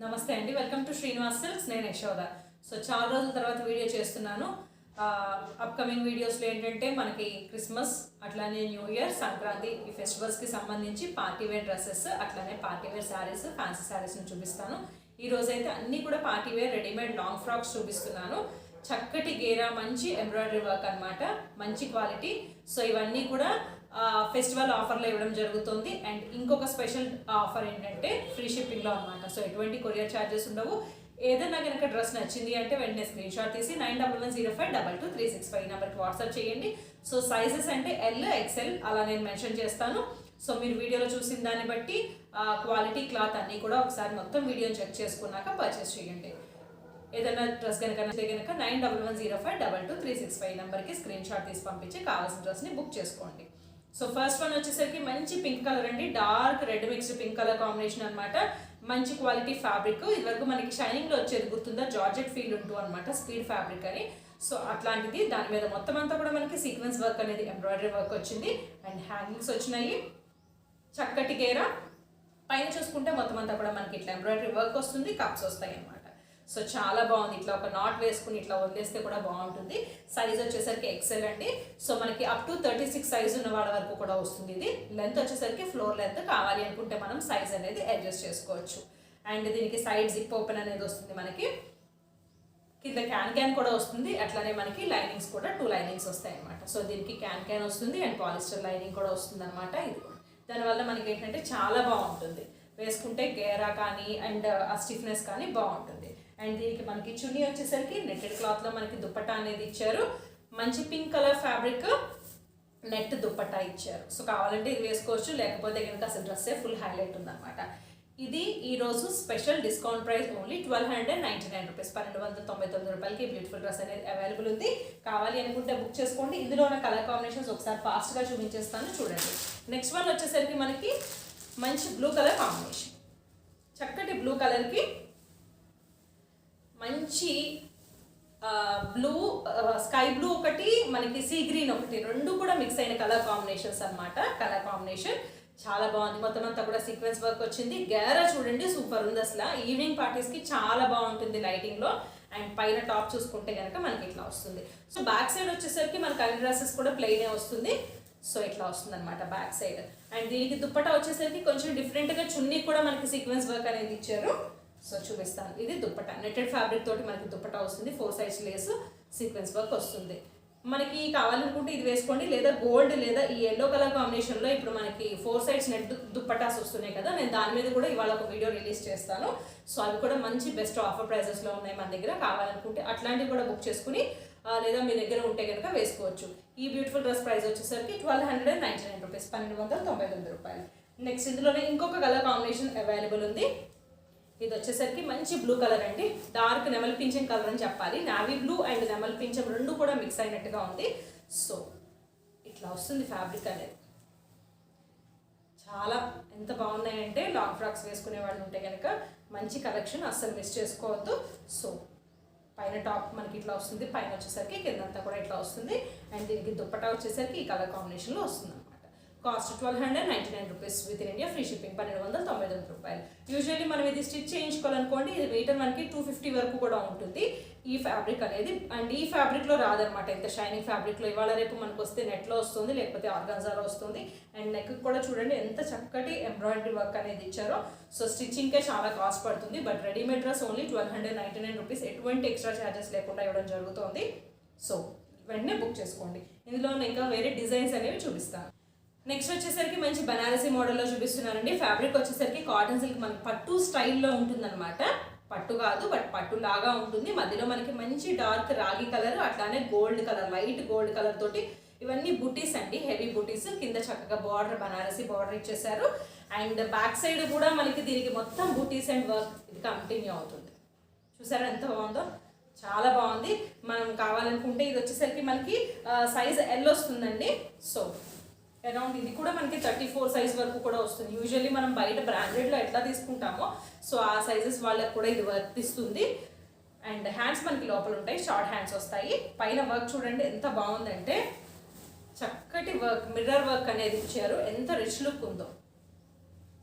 నమస్తే అండి, welcome to Srinivas silks. నేను యశోద. సో చాలా రోజుల తర్వాత వీడియో చేస్తున్నాను. అప్కమింగ్ వీడియోస్లో ఏంటంటే మనకి క్రిస్మస్, అట్లానే న్యూ ఇయర్, సంక్రాంతి ఈ ఫెస్టివల్స్కి సంబంధించి పార్టీ వేర్ డ్రెస్సెస్, అట్లానే పార్టీ వేర్ శారీస్, ఫ్యాన్సీ శారీస్ని చూపిస్తాను. ఈ రోజైతే అన్నీ కూడా party wear readymade long frocks చూపిస్తున్నాను. చక్కటి గేరా, మంచి ఎంబ్రాయిడరీ వర్క్ అనమాట, మంచి క్వాలిటీ. సో ఇవన్నీ కూడా ఫెస్టివల్ ఆఫర్లో ఇవ్వడం జరుగుతుంది. అండ్ ఇంకొక స్పెషల్ ఆఫర్ ఏంటంటే ఫ్రీ షిప్పింగ్లో అనమాట. సో ఎటువంటి కొరియర్ ఛార్జెస్ ఉండవు. ఏదైనా కనుక డ్రెస్ నచ్చింది అంటే వెంటనే స్క్రీన్ షాట్ తీసి 9110522365 ఈ నెంబర్కి వాట్సాప్ చేయండి. సో సైజెస్ అంటే ఎల్, ఎక్స్ఎల్ అలా నేను మెన్షన్ చేస్తాను. సో మీరు వీడియోలో చూసిన దాన్ని బట్టి క్వాలిటీ, క్లాత్ అన్నీ కూడా ఒకసారి మొత్తం వీడియోని చెక్ చేసుకున్నాక పర్చేస్ చేయండి. ఏదైనా డ్రెస్ కనుక 9110522365 ఈ నెంబర్కి స్క్రీన్ షాట్ తీసి పంపించి కావాల్సిన డ్రెస్ని బుక్ చేసుకోండి. సో ఫస్ట్ వన్ వచ్చేసరికి మంచి పింక్ కలర్ అండి, dark red mixed pink colour combination అనమాట. మంచి క్వాలిటీ ఫ్యాబ్రిక్. ఇదివరకు మనకి షైనింగ్లో వచ్చేది గుర్తుందా, జార్జెట్ ఫీల్ ఉంటూ అనమాట, స్పీడ్ ఫ్యాబ్రిక్ అని. సో అట్లాంటిది దాని మీద మొత్తం అంతా కూడా మనకి సీక్వెన్స్ వర్క్ అనేది ఎంబ్రాయిడరీ వర్క్ వచ్చింది. అండ్ హ్యాంగింగ్స్ వచ్చినాయి, చక్కటి గేరా. పైన చూసుకుంటే మొత్తం అంతా కూడా మనకి ఇట్లా ఎంబ్రాయిడరీ వర్క్ వస్తుంది, కప్స్ వస్తాయి అనమాట. సో చాలా బాగుంది. ఇట్లా ఒక నాట్ వేసుకుని ఇట్లా వదిలేస్తే కూడా బాగుంటుంది. సైజ్ వచ్చేసరికి ఎక్సెల్ అండి. సో మనకి అప్ టు 36 సైజ్ ఉన్న వాళ్ళ వరకు కూడా వస్తుంది. ఇది లెంత్ వచ్చేసరికి ఫ్లోర్ లెంత్. కావాలి అనుకుంటే మనం సైజ్ అనేది అడ్జస్ట్ చేసుకోవచ్చు. అండ్ దీనికి సైడ్ జిప్ ఓపెన్ అనేది వస్తుంది. మనకి కింద క్యాన్ కూడా వస్తుంది. అట్లానే మనకి లైనింగ్స్ కూడా 2 లైనింగ్స్ వస్తాయి అనమాట. సో దీనికి క్యాన్ వస్తుంది అండ్ పాలిస్టర్ లైనింగ్ కూడా వస్తుంది అనమాట. ఇది దానివల్ల మనకి ఏంటంటే చాలా బాగుంటుంది, వేసుకుంటే గేరా కానీ అండ్ ఆ స్టిఫ్నెస్ కానీ బాగుంటుంది. అండ్ దీనికి మనకి చున్నీ వచ్చేసరికి నెట్టెడ్ క్లాత్లో మనకి దుప్పట్టా అనేది ఇచ్చారు. మంచి pink colour fabric net dupatta ఇచ్చారు. సో కావాలంటే ఇది వేసుకోవచ్చు, లేకపోతే కనుక అసలు డ్రెస్సే ఫుల్ హైలైట్ ఉందన్నమాట. ఇది ఈరోజు special discount price only 1299 rupees, 1299 రూపాయలకి బ్యూటిఫుల్ డ్రెస్ అనేది అవైలబుల్ ఉంది. కావాలి అనుకుంటే బుక్ చేసుకోండి. ఇందులో ఉన్న కలర్ కాంబినేషన్స్ ఒకసారి ఫాస్ట్గా చూపించేస్తాను, చూడండి. నెక్స్ట్ వన్ వచ్చేసరికి మనకి మంచి బ్లూ కలర్ కాంబినేషన్, చక్కటి బ్లూ కలర్కి మంచి బ్లూ, స్కై బ్లూ ఒకటి, మనకి సీ గ్రీన్ ఒకటి, రెండు కూడా మిక్స్ అయిన కలర్ కాంబినేషన్స్ అనమాట. కలర్ కాంబినేషన్ చాలా బాగుంది. మొత్తం అంతా కూడా సీక్వెన్స్ వర్క్ వచ్చింది. గేరా చూడండి సూపర్ ఉంది అసలు. ఈవినింగ్ పార్టీస్కి చాలా బాగుంటుంది లైటింగ్లో. అండ్ పైన టాప్ చూసుకుంటే కనుక మనకి ఇట్లా వస్తుంది. సో బ్యాక్ సైడ్ వచ్చేసరికి మనకి అన్ని డ్రెస్సెస్ కూడా ప్లెయినే వస్తుంది. సో ఇట్లా వస్తుంది అనమాట బ్యాక్ సైడ్. అండ్ దీనికి దుప్పటా వచ్చేసరికి కొంచెం డిఫరెంట్గా చున్నీ కూడా మనకి సీక్వెన్స్ వర్క్ అనేది ఇచ్చారు. సో చూపిస్తాను. ఇది దుప్పటా, నెట్టెడ్ ఫ్యాబ్రిక్ తోటి మనకి దుప్పటా వస్తుంది. 4 సైడ్స్ లేస్ సీక్వెన్స్ వర్క్ వస్తుంది. మనకి కావాలనుకుంటే ఇది వేసుకోండి, లేదా గోల్డ్ లేదా ఈ ఎల్లో కలర్ కాంబినేషన్లో ఇప్పుడు మనకి 4 సైడ్స్ నెట్ దుప్పటాస్ వస్తున్నాయి కదా, నేను దాని మీద కూడా ఇవాళ ఒక వీడియో రిలీజ్ చేస్తాను. సో అవి కూడా మంచి బెస్ట్ ఆఫర్ ప్రైజెస్లో ఉన్నాయి మన దగ్గర. కావాలనుకుంటే అట్లాంటివి కూడా బుక్ చేసుకుని లేదా మీ దగ్గర ఉంటే కనుక వేసుకోవచ్చు. ఈ బ్యూటిఫుల్ డ్రెస్ ప్రైస్ వచ్చేసరికి 1299 రూపీస్, 1299 రూపాయలు. నెక్స్ట్ ఇందులోనే ఇంకొక కలర్ కాంబినేషన్ అవైలబుల్ ఉంది. ఇది వచ్చేసరికి మంచి బ్లూ కలర్ అండి, డార్క్ నెమల్ పింఛం కలర్ అని చెప్పాలి. నావీ బ్లూ అండ్ నెమల్ పింఛం రెండు కూడా మిక్స్ అయినట్టుగా ఉంది. సో ఇట్లా వస్తుంది ఫ్యాబ్రిక్ అనేది. చాలా ఎంత బాగున్నాయంటే లాంగ్ ఫ్రాక్స్ వేసుకునే వాళ్ళు ఉంటే కనుక మంచి కలెక్షన్, అస్సలు మిస్ చేసుకోవద్దు. సో పైన టాప్ మనకి ఇట్లా వస్తుంది, పైన వచ్చేసరికి కిందంతా కూడా ఇట్లా వస్తుంది. అండ్ దీనికి దుప్పటా వచ్చేసరికి ఈ కలర్ కాంబినేషన్లో వస్తుంది అనమాట. Cost 1299 rupees, with in India free shipping, 1299 రూపాయలు. యూజువల్లీ మనం ఇది స్టిచ్ చేయించుకోవాలనుకోండి, ఇది మీటర్ మనకి 250 వరకు కూడా ఉంటుంది ఈ ఫ్యాబ్రిక్ అనేది. అండ్ ఈ ఫ్యాబ్రిక్లో రాదనమాట, ఇంత షైనింగ్ ఫ్యాబ్రిక్లో. ఇవాళ రేపు మనకు వస్తే నెట్లో వస్తుంది, లేకపోతే ఆర్గాన్జాలో వస్తుంది. అండ్ నెక్ కూడా చూడండి ఎంత చక్కటి ఎంబ్రాయిడరీ వర్క్ అనేది ఇచ్చారో. సో స్టిచ్చింగ్కే చాలా కాస్ట్ పడుతుంది. But readymade dress only 1299 rupees, ఎటువంటి ఎక్స్ట్రా ఛార్జెస్ లేకుండా ఇవ్వడం జరుగుతుంది. సో వెంటనే బుక్ చేసుకోండి. ఇందులో ఇంకా వేరే డిజైన్స్ అనేవి చూపిస్తాను. నెక్స్ట్ వచ్చేసరికి మంచి బనారసీ మోడల్లో చూపిస్తున్నానండి. ఫ్యాబ్రిక్ వచ్చేసరికి కాటన్ సిల్క్, మనకి పట్టు స్టైల్లో ఉంటుందన్నమాట. పట్టు కాదు బట్ పట్టు లాగా ఉంటుంది. మధ్యలో మనకి మంచి డార్క్ రాగి కలర్, అట్లానే gold colour, light gold colour తోటి ఇవన్నీ బుటీస్ అండి, హెవీ బుటీస్. కింద చక్కగా బార్డర్, బనారసీ బార్డర్ ఇచ్చేసారు. అండ్ బ్యాక్ సైడ్ కూడా మనకి దీనికి మొత్తం బుటీస్ అండ్ వర్క్ ఇది కంటిన్యూ అవుతుంది. చూసారా ఎంత బాగుందో, చాలా బాగుంది. మనం కావాలనుకుంటే ఇది వచ్చేసరికి మనకి సైజ్ ఎల్ వస్తుందండి. సో అరౌండ్ ఇది కూడా మనకి 34 సైజ్ వరకు కూడా వస్తుంది. యూజువల్లీ మనం బయట బ్రాండెడ్లో ఎట్లా తీసుకుంటామో సో ఆ సైజెస్ వాళ్ళకి కూడా ఇది వర్తిస్తుంది. అండ్ హ్యాండ్స్ మనకి లోపల ఉంటాయి, షార్ట్ హ్యాండ్స్ వస్తాయి. పైన వర్క్ చూడండి ఎంత బాగుందంటే, చక్కటి వర్క్, మిర్రర్ వర్క్ అనేది ఇచ్చారు. ఎంత రిచ్ లుక్ ఉందో.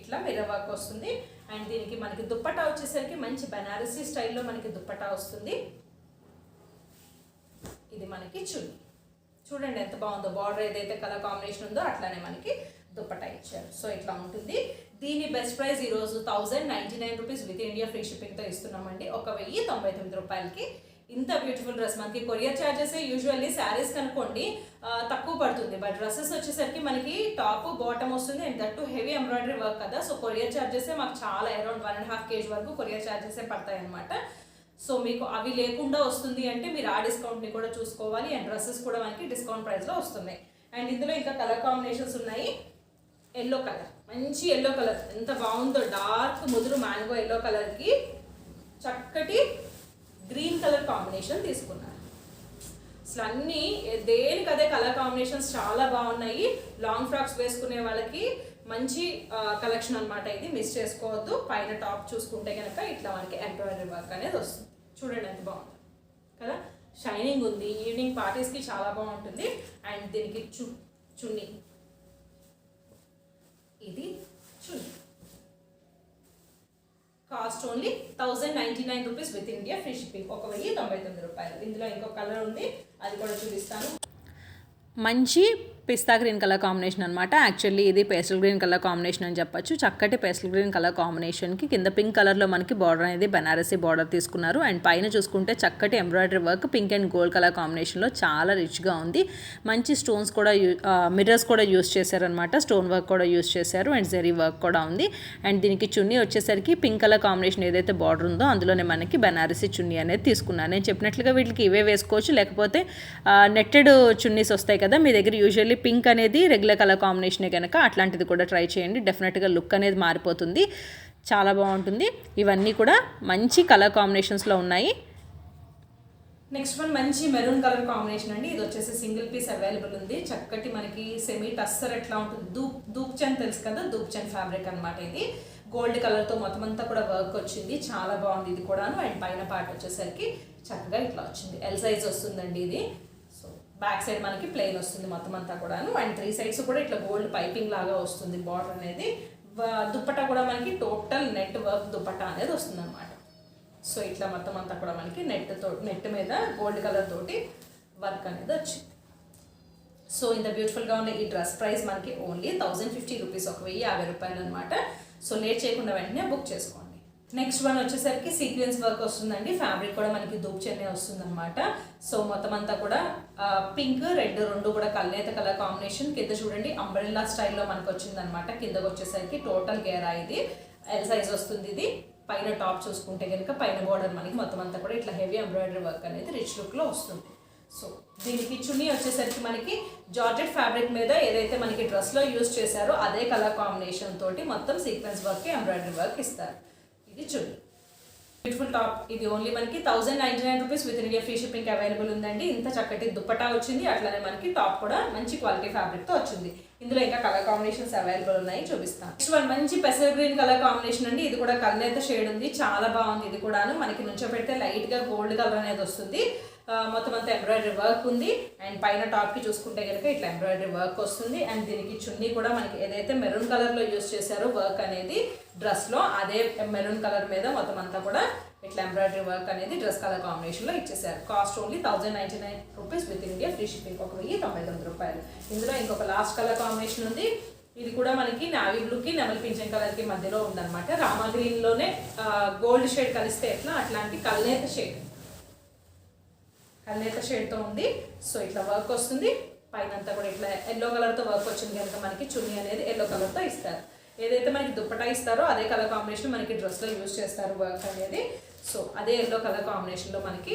ఇట్లా మిర్రర్ వర్క్ వస్తుంది. అండ్ దీనికి మనకి దుప్పటా వచ్చేసరికి మంచి బెనారసీ స్టైల్లో మనకి దుప్పటా వస్తుంది. ఇది మనకి చున్నీ. చూడండి ఎంత బాగుందో, బార్డర్ ఏదైతే కలర్ కాంబినేషన్ ఉందో అట్లానే మనకి దుప్పటా ఇచ్చారు. సో ఇట్లా ఉంటుంది. దీని బెస్ట్ ప్రైస్ ఈరోజు 1099 రూపీస్ విత్ ఇండియా ఫ్రీ షిప్పింగ్తో ఇస్తున్నామండి. 1099 రూపాయలకి ఇంత బ్యూటిఫుల్ డ్రెస్. మనకి కొరియర్ ఛార్జెస్ యూజువల్లీ శారీస్ కనుకోండి తక్కువ పడుతుంది, బట్ డ్రెస్సెస్ వచ్చేసరికి మనకి టాప్ బాటమ్ వస్తుంది and that to heavy embroidery work కదా. సో కొరియర్ ఛార్జెస్ మాకు చాలా అరౌండ్ 1.5 kg వరకు కొరియర్ ఛార్జెస్ పడతాయి అనమాట. సో మీకు అవి లేకుండా వస్తుంది అంటే మీరు ఆ డిస్కౌంట్ని కూడా చూసుకోవాలి. అండ్ డ్రెస్సెస్ కూడా మనకి డిస్కౌంట్ ప్రైస్లో వస్తున్నాయి. అండ్ ఇందులో ఇంకా కలర్ కాంబినేషన్స్ ఉన్నాయి. ఎల్లో కలర్, మంచి ఎల్లో కలర్ ఎంత బాగుందో, డార్క్ ముదురు మ్యాంగో ఎల్లో కలర్కి చక్కటి గ్రీన్ కలర్ కాంబినేషన్ తీసుకున్నారు. అసలు అన్నీ దేనికి అదే కలర్ కాంబినేషన్స్ చాలా బాగున్నాయి. లాంగ్ ఫ్రాక్స్ వేసుకునే వాళ్ళకి మంచి కలెక్షన్ అనమాట ఇది, మిస్ చేసుకోవద్దు. పైన టాప్ చూసుకుంటే కనుక ఇట్లా మనకి ఎంబ్రాయిడరీ వర్క్ అనేది వస్తుంది. చూడండి ఎంత బాగుంది కదా, షైనింగ్ ఉంది. ఈవినింగ్ పార్టీస్కి చాలా బాగుంటుంది. అండ్ దీనికి చున్నీ, ఇది chunni. Cost only 1099 rupees with India free shipping, 1099 రూపాయలు. ఇందులో ఇంకో కలర్ ఉంది, అది కూడా చూపిస్తాను. మంచి పిస్తా గ్రీన్ కలర్ కాంబినేషన్ అనమాట. యాక్చువల్లీ ఇది పేస్టల్ గ్రీన్ కలర్ కాంబినేషన్ అని చెప్పొచ్చు. చక్కటి పేస్టల్ గ్రీన్ కలర్ కాంబినేషన్కి కింద పింక్ కలర్లో మనకి బార్డర్ అనేది బెనారసీ బార్డర్ తీసుకున్నారు. అండ్ పైన చూసుకుంటే చక్కటి embroidery work pink and gold colour కాంబినేషన్లో చాలా రిచ్గా ఉంది. మంచి స్టోన్స్ కూడా మిర్రర్స్ కూడా యూస్ చేశారనమాట. స్టోన్ వర్క్ కూడా యూస్ చేశారు అండ్ జెరీ వర్క్ కూడా ఉంది. అండ్ దీనికి చున్నీ వచ్చేసరికి పింక్ కలర్ కాంబినేషన్ ఏదైతే బార్డర్ ఉందో అందులోనే మనకి బెనారసీ చున్నీ అనేది తీసుకున్నాను. నేను చెప్పినట్లుగా వీటికి ఇవే వేసుకోవచ్చు, లేకపోతే నెట్టెడ్ చున్నీస్ వస్తాయి కదా మీ దగ్గర, యూజువల్లీ పింక్ అనేది రెగ్యులర్ కలర్ కాంబినేషనే కనుక అట్లాంటిది కూడా ట్రై చేయండి. డెఫినెట్గా లుక్ అనేది మారిపోతుంది, చాలా బాగుంటుంది. ఇవన్నీ కూడా మంచి కలర్ కాంబినేషన్స్లో ఉన్నాయి. నెక్స్ట్ వన్ మంచి మెరూన్ కలర్ కాంబినేషన్ అండి. ఇది వచ్చేసి సింగిల్ పీస్ అవైలబుల్ ఉంది. చక్కటి మనకి సెమీ టస్సర్ ఎట్లా ఉంటుంది, దూప్చన్ తెలుసు కదా, దూప్చన్ ఫ్యాబ్రిక్ అనమాట. ఇది గోల్డ్ కలర్తో మొత్తం అంతా కూడా వర్క్ వచ్చింది, చాలా బాగుంది ఇది కూడాను. అండ్ పైన పార్ట్ వచ్చేసరికి చక్కగా ఇట్లా వచ్చింది, ఎల్ సైజ్ వస్తుందండి ఇది. బ్యాక్ సైడ్ మనకి ప్లెయిన్ వస్తుంది మొత్తం అంతా కూడాను. అండ్ 3 sides కూడా ఇట్లా గోల్డ్ పైపింగ్ లాగా వస్తుంది బార్డర్ అనేది. దుప్పట్టా కూడా మనకి టోటల్ నెట్ వర్క్ దుప్పట్టా అనేది వస్తుంది అనమాట. సో ఇట్లా మొత్తం అంతా కూడా మనకి నెట్ మీద గోల్డ్ కలర్ తోటి వర్క్ అనేది వచ్చింది. సో ఇంత బ్యూటిఫుల్గా ఉన్న ఈ డ్రెస్ ప్రైస్ మనకి ఓన్లీ 1050 రూపీస్, 1050 రూపాయలు అనమాట. సో లేట్ చేయకుండా వెంటనే బుక్ చేసుకోండి. నెక్స్ట్ వన్ వచ్చేసరికి సీక్వెన్స్ వర్క్ వస్తుందండి. ఫ్యాబ్రిక్ కూడా మనకి దూప్చనే వస్తుంది అనమాట. సో మొత్తం అంతా కూడా పింక్ రెడ్ రెండు కూడా కల్నేత కలర్ కాంబినేషన్. కింద చూడండి అంబ్రెల్లా స్టైల్లో మనకు వచ్చింది అనమాట. కిందకు వచ్చేసరికి టోటల్ గేరా ఇది ఎల్ సైజ్ వస్తుంది. ఇది పైన టాప్ చూసుకుంటే కనుక పైన బార్డర్ మనకి మొత్తం అంతా కూడా ఇట్లా హెవీ ఎంబ్రాయిడరీ వర్క్ అనేది రిచ్ లుక్లో వస్తుంది. సో దీనికి చున్నీ వచ్చేసరికి మనకి జార్జెట్ ఫ్యాబ్రిక్ మీద ఏదైతే మనకి డ్రెస్లో యూజ్ చేశారో అదే కలర్ కాంబినేషన్ తోటి మొత్తం సీక్వెన్స్ వర్క్ ఎంబ్రాయిడరీ వర్క్ ఇస్తారు. ఇది చున్నీ, బ్యూటిఫుల్ టాప్. ఇది ఓన్లీ మనకి 1099 rupees with India free shipping available ఉందండి. ఇంత చక్కటి దుప్పటా వచ్చింది, అట్లానే మనకి టాప్ కూడా మంచి క్వాలిటీ ఫ్యాబ్రిక్తో వచ్చింది. ఇందులో ఇంకా కలర్ కాంబినేషన్స్ అవైలబుల్ ఉన్నాయి, చూపిస్తాను. నెక్స్ట్ వన్ మంచి పెసర్ గ్రీన్ కలర్ కాంబినేషన్ అండి. ఇది కూడా కల్నేత షేడ్ ఉంది, చాలా బాగుంది. ఇది కూడాను మనకి నుంచో పెడితే లైట్గా గోల్డ్ కలర్ అనేది వస్తుంది. మొత్తం అంతా ఎంబ్రాయిడరీ వర్క్ ఉంది. అండ్ పైన టాప్కి చూసుకుంటే కనుక ఇట్లా ఎంబ్రాయిడరీ వర్క్ వస్తుంది. అండ్ దీనికి చున్నీ కూడా మనకి ఏదైతే మెరూన్ కలర్లో యూస్ చేశారో వర్క్ అనేది డ్రెస్లో అదే మెరూన్ కలర్ మీద మొత్తం అంతా కూడా ఇట్లా ఎంబ్రాయిడరీ వర్క్ అనేది డ్రెస్ కలర్ కాంబినేషన్లో ఇచ్చేసారు. Cost only 1099 rupees with India free shipping, 1099 రూపాయలు. ఇందులో ఇంకొక లాస్ట్ కలర్ కాంబినేషన్ ఉంది. ఇది కూడా మనకి నావీ బ్లూకి నెమల్ పింఛన్ కలర్కి మధ్యలో ఉందన్నమాట. రామా గ్రీన్లోనే గోల్డ్ షేడ్ కలిస్తే ఎట్లా అట్లాంటి కల్నేత షేడ్తో ఉంది. సో ఇట్లా వర్క్ వస్తుంది. పైన అంతా కూడా ఇట్లా ఎల్లో కలర్తో వర్క్ వచ్చింది కనుక మనకి చున్నీ అనేది ఎల్లో కలర్తో ఇస్తారు. ఏదైతే మనకి దుప్పటా ఇస్తారో అదే కలర్ కాంబినేషన్ మనకి డ్రెస్లో యూజ్ చేస్తారు వర్క్ అనేది. సో అదే ఎల్లో కలర్ కాంబినేషన్లో మనకి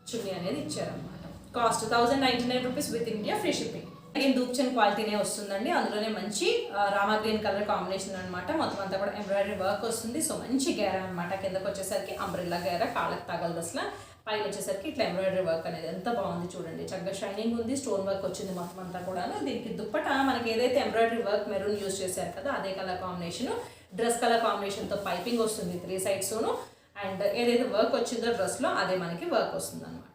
చున్నీ అనేది ఇచ్చారనమాట. Cost 1099 rupees with India free shipping. Again దూప్చన్ క్వాలిటీనే వస్తుందండి. అందులోనే మంచి రామా గ్రీన్ కలర్ కాంబినేషన్ అనమాట. మొత్తం అంతా కూడా ఎంబ్రాయిడరీ వర్క్ వస్తుంది. సో మంచి గేరా అనమాట. కిందకు వచ్చేసరికి అంబ్రెల్లా గేరా, కాళ్ళకి తగలదు అసలు. పైన వచ్చేసరికి ఇట్లా ఎంబ్రాయిడరీ వర్క్ అనేది ఎంత బాగుంది చూడండి, చక్కగా షైనింగ్ ఉంది. స్టోన్ వర్క్ వచ్చింది మొత్తం అంతా కూడా. దీనికి దుప్పటా మనకి ఏదైతే ఎంబ్రాయిడరీ వర్క్ మెరూన్ యూజ్ చేశారు కదా అదే కలర్ కాంబినేషన్, డ్రెస్ కలర్ కాంబినేషన్తో పైపింగ్ వస్తుంది 3 sides. అండ్ ఏదైతే వర్క్ వచ్చిందో డ్రెస్లో అదే మనకి వర్క్ వస్తుంది అనమాట.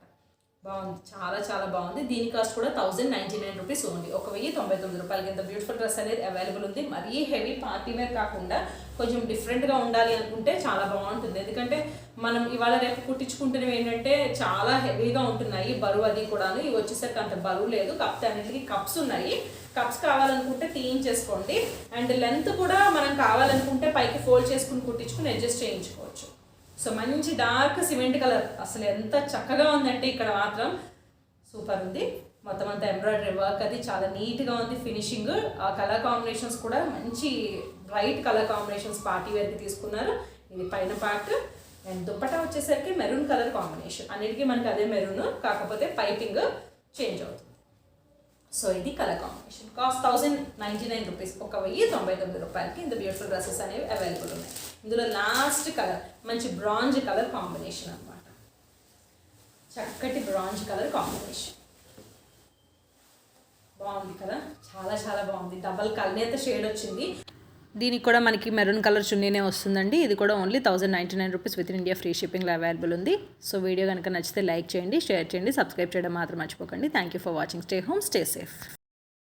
బాగుంది, చాలా చాలా బాగుంది. దీని కాస్ట్ కూడా 1099 రూపీస్ ఓన్లీ, 1099 రూపాయలకి. ఇంత బ్యూటిఫుల్ డ్రెస్ అనేది అవైలబుల్ ఉంది. మరీ హెవీ పార్టీ వేర్ కాకుండా కొంచెం డిఫరెంట్గా ఉండాలి అనుకుంటే చాలా బాగుంటుంది. ఎందుకంటే మనం ఇవాళ రేపు కుట్టించుకుంటున్నవి ఏంటంటే చాలా హెవీగా ఉంటున్నాయి, బరువు అది కూడాను. ఇవి వచ్చేసరికి అంత బరువు లేదు, కాకపోతే అన్నిటికీ కప్స్ ఉన్నాయి. కప్స్ కావాలనుకుంటే తీయించేసుకోండి. అండ్ లెంత్ కూడా మనం కావాలనుకుంటే పైకి ఫోల్డ్ చేసుకుని కుట్టించుకుని అడ్జస్ట్ చేయించుకోవచ్చు. సో మంచి డార్క్ సిమెంట్ కలర్, అసలు ఎంత చక్కగా ఉందంటే ఇక్కడ మాత్రం సూపర్ ఉంది. మొత్తం అంతా ఎంబ్రాయిడరీ వర్క్ అది చాలా నీట్గా ఉంది. ఫినిషింగ్, ఆ కలర్ కాంబినేషన్స్ కూడా మంచి బ్రైట్ కలర్ కాంబినేషన్స్ పార్టీ వేర్కి తీసుకున్నారు. ఇది పైన పార్ట్. అండ్ దుప్పటా వచ్చేసరికి మెరూన్ కలర్ కాంబినేషన్, అన్నిటికీ మనకి అదే మెరూన్, కాకపోతే పైపింగ్ చేంజ్ అవుతుంది. సో ఇది కలర్ కాంబినేషన్. కాస్ట్ 1099 రూపీస్, 1099 రూపాయలకి ఇంత బ్యూటిఫుల్ డ్రెస్సెస్ అనేవి అవైలబుల్ ఉన్నాయి. ఇందులో లాస్ట్ కలర్ మంచి బ్రాంజ్ కలర్ కాంబినేషన్ అనమాట, చక్కటి బ్రాంజ్ కలర్ కాంబినేషన్. బాగుంది కదా, చాలా చాలా బాగుంది. డబల్ కల్నేత షేడ్ వచ్చింది. దీనికి కూడా మనకి మెరూన్ కలర్ చున్నీనే వస్తుందండి. ఇది కూడా only 1099 rupees with in India free షిప్పింగ్లో అవైలబుల్ ఉంది. సో వీడియో కనుక నచ్చితే లైక్ చేయండి, షేర్ చేయండి, సబ్స్క్రైబ్ చేయడం మాత్రం మర్చిపోకండి. Thank you for watching. Stay home, stay safe.